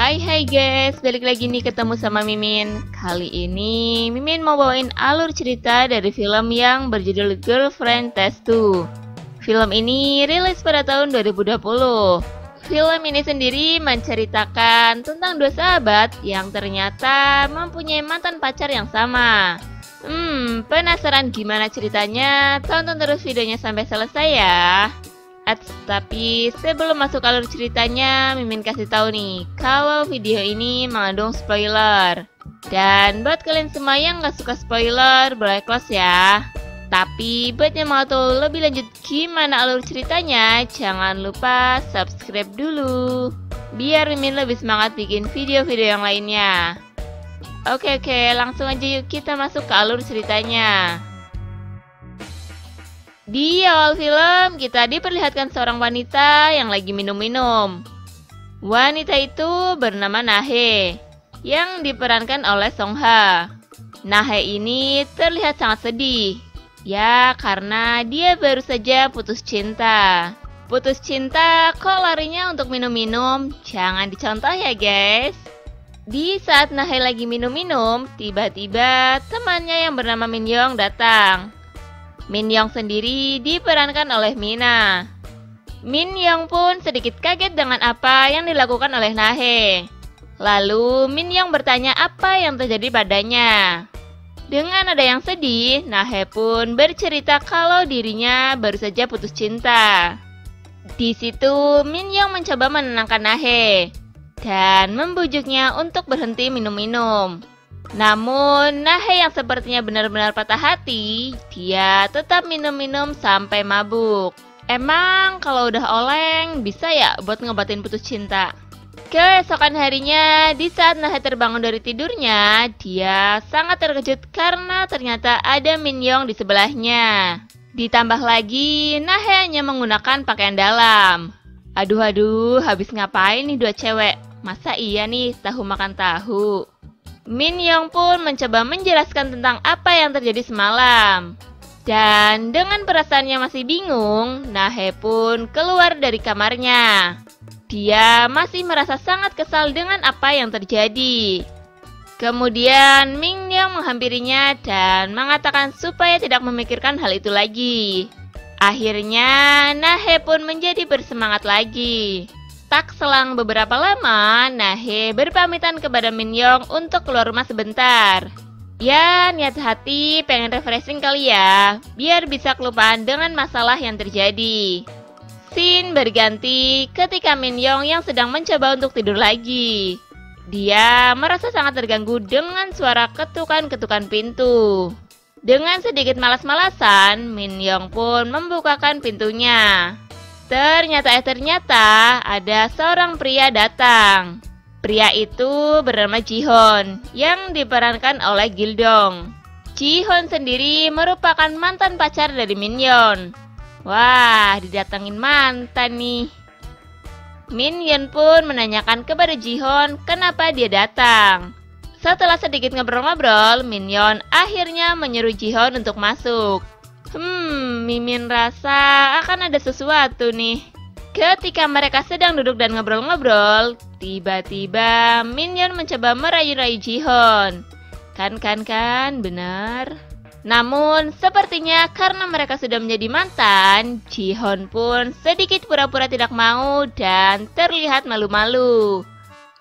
Hai guys, balik lagi nih ketemu sama Mimin. Kali ini Mimin mau bawain alur cerita dari film yang berjudul Girlfriend Test 2. Film ini rilis pada tahun 2020. Film ini sendiri menceritakan tentang dua sahabat yang ternyata mempunyai mantan pacar yang sama. Penasaran gimana ceritanya? Tonton terus videonya sampai selesai ya. Tapi sebelum masuk alur ceritanya, Mimin kasih tahu nih kalau video ini mengandung spoiler. Dan buat kalian semua yang gak suka spoiler, boleh close ya. Tapi buat yang mau tahu lebih lanjut gimana alur ceritanya, jangan lupa subscribe dulu biar Mimin lebih semangat bikin video-video yang lainnya. Oke, langsung aja yuk kita masuk ke alur ceritanya. Di awal film, kita diperlihatkan seorang wanita yang lagi minum-minum. Wanita itu bernama Nahe, yang diperankan oleh Song Ha. Nahe ini terlihat sangat sedih, ya karena dia baru saja putus cinta. Putus cinta kok larinya untuk minum-minum? Jangan dicontoh ya guys. Di saat Nahe lagi minum-minum, tiba-tiba temannya yang bernama Min Yong datang. Min Yong sendiri diperankan oleh Mina. Min Yong pun sedikit kaget dengan apa yang dilakukan oleh Nahe. Lalu Min Yong bertanya apa yang terjadi padanya. Dengan ada yang sedih, Nahe pun bercerita kalau dirinya baru saja putus cinta. Di situ Min Yong mencoba menenangkan Nahe dan membujuknya untuk berhenti minum-minum. Namun, Nahe yang sepertinya benar-benar patah hati, dia tetap minum-minum sampai mabuk. Emang kalau udah oleng, bisa ya buat ngobatin putus cinta? Keesokan harinya, di saat Nahe terbangun dari tidurnya, dia sangat terkejut karena ternyata ada Min Yong di sebelahnya. Ditambah lagi, Nahe hanya menggunakan pakaian dalam. Aduh, habis ngapain nih dua cewek? Masa iya nih tahu makan tahu? Min Yong pun mencoba menjelaskan tentang apa yang terjadi semalam. Dan dengan perasaannya masih bingung, Nahe pun keluar dari kamarnya. Dia masih merasa sangat kesal dengan apa yang terjadi. Kemudian Min Yong menghampirinya dan mengatakan supaya tidak memikirkan hal itu lagi. Akhirnya Nahe pun menjadi bersemangat lagi. Tak selang beberapa lama, Nahe berpamitan kepada Min Yong untuk keluar rumah sebentar. Ya, niat hati pengen refreshing kali ya, biar bisa kelupaan dengan masalah yang terjadi. Scene berganti ketika Min Yong yang sedang mencoba untuk tidur lagi. Dia merasa sangat terganggu dengan suara ketukan-ketukan pintu. Dengan sedikit malas-malasan, Min Yong pun membukakan pintunya. Ternyata ada seorang pria datang. Pria itu bernama Jihon yang diperankan oleh Gildong. Jihon sendiri merupakan mantan pacar dari Min Yong. Wah, didatengin mantan nih. Min Yong pun menanyakan kepada Jihon kenapa dia datang. Setelah sedikit ngobrol-ngobrol, Min Yong akhirnya menyuruh Jihon untuk masuk. Mimin rasa akan ada sesuatu nih. Ketika mereka sedang duduk dan ngobrol-ngobrol, tiba-tiba Min Yong mencoba merayu-rayu Jihon. Kan, benar. Namun, sepertinya karena mereka sudah menjadi mantan, Jihon pun sedikit pura-pura tidak mau dan terlihat malu-malu.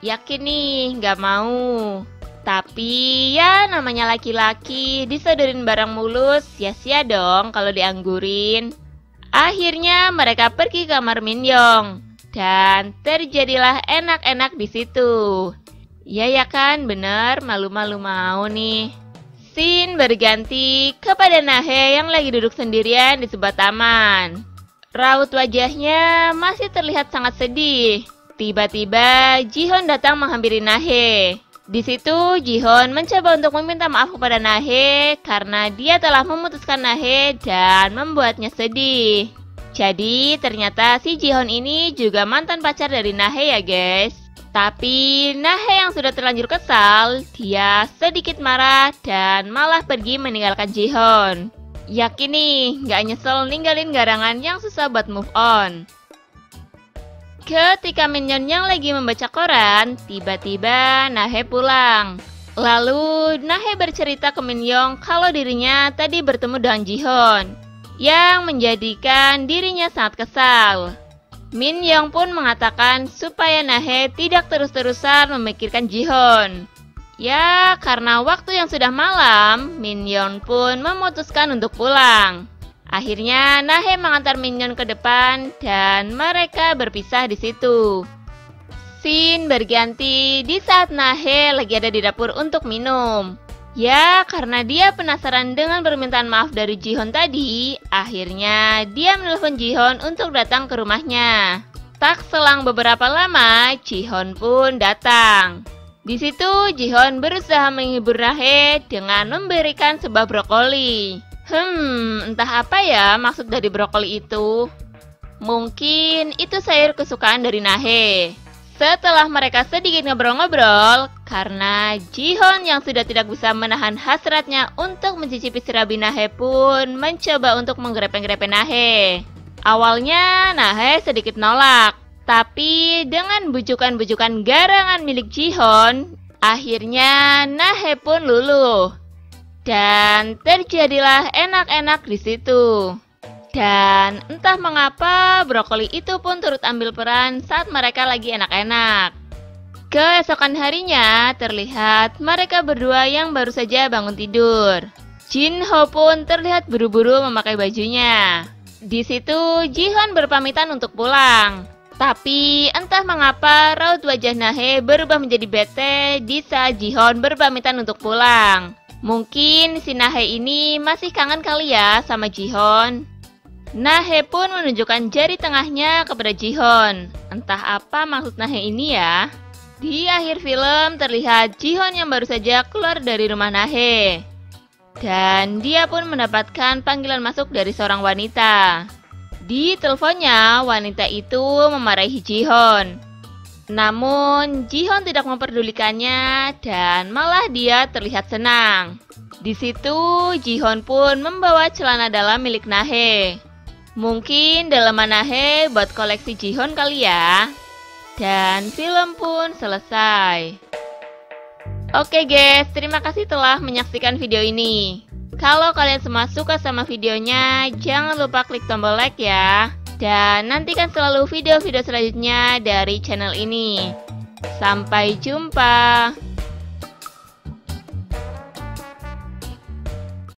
Yakin nih, gak mau. Tapi ya namanya laki-laki disodorin barang mulus, sia-sia dong kalau dianggurin. Akhirnya mereka pergi ke kamar Min Yong dan terjadilah enak-enak di situ. Ya kan, bener, malu-malu mau nih. Scene berganti kepada Nahe yang lagi duduk sendirian di sebuah taman. Raut wajahnya masih terlihat sangat sedih. Tiba-tiba Jihon datang menghampiri Nahe. Di situ Jihon mencoba untuk meminta maaf kepada Nahe karena dia telah memutuskan Nahe dan membuatnya sedih. Jadi ternyata si Jihon ini juga mantan pacar dari Nahe ya guys. Tapi Nahe yang sudah terlanjur kesal, dia sedikit marah dan malah pergi meninggalkan Jihon. Yakin nih, gak nyesel ninggalin garangan yang susah buat move on. Ketika Minyon yang lagi membaca koran, tiba-tiba Nahe pulang. Lalu Nahe bercerita ke Minyon kalau dirinya tadi bertemu dengan Jihon, yang menjadikan dirinya sangat kesal. Minyon pun mengatakan supaya Nahe tidak terus-terusan memikirkan Jihon. Ya, karena waktu yang sudah malam, Minyon pun memutuskan untuk pulang. Akhirnya Nahe mengantar Minyon ke depan dan mereka berpisah di situ. Scene berganti di saat Nahe lagi ada di dapur untuk minum. Ya, karena dia penasaran dengan permintaan maaf dari Jihon tadi, akhirnya dia menelpon Jihon untuk datang ke rumahnya. Tak selang beberapa lama, Jihon pun datang. Di situ Jihon berusaha menghibur Nahe dengan memberikan sebuah brokoli. Entah apa ya maksud dari brokoli itu. Mungkin itu sayur kesukaan dari Nahe. Setelah mereka sedikit ngobrol-ngobrol, karena Jihon yang sudah tidak bisa menahan hasratnya untuk mencicipi serabi Nahe pun mencoba untuk menggrepe-grepe Nahe. Awalnya Nahe sedikit nolak, tapi dengan bujukan-bujukan garangan milik Jihon, akhirnya Nahe pun luluh. Dan terjadilah enak-enak di situ. Dan entah mengapa brokoli itu pun turut ambil peran saat mereka lagi enak-enak. Keesokan harinya terlihat mereka berdua yang baru saja bangun tidur. Jinho pun terlihat buru-buru memakai bajunya. Di situ Jihon berpamitan untuk pulang. Tapi entah mengapa raut wajah Nahe berubah menjadi bete di saat Jihon berpamitan untuk pulang. Mungkin si Nahe ini masih kangen kali ya sama Jihon. Nahe pun menunjukkan jari tengahnya kepada Jihon. Entah apa maksud Nahe ini ya. Di akhir film terlihat Jihon yang baru saja keluar dari rumah Nahe. Dan dia pun mendapatkan panggilan masuk dari seorang wanita. Di teleponnya, wanita itu memarahi Jihon. Namun, Jihon tidak memperdulikannya dan malah dia terlihat senang. Di situ, Jihon pun membawa celana dalam milik Nahe. Mungkin dalaman Nahe buat koleksi Jihon kali ya. Dan film pun selesai. Oke guys, terima kasih telah menyaksikan video ini. Kalau kalian semua suka sama videonya, jangan lupa klik tombol like ya. Dan nantikan selalu video-video selanjutnya dari channel ini. Sampai jumpa.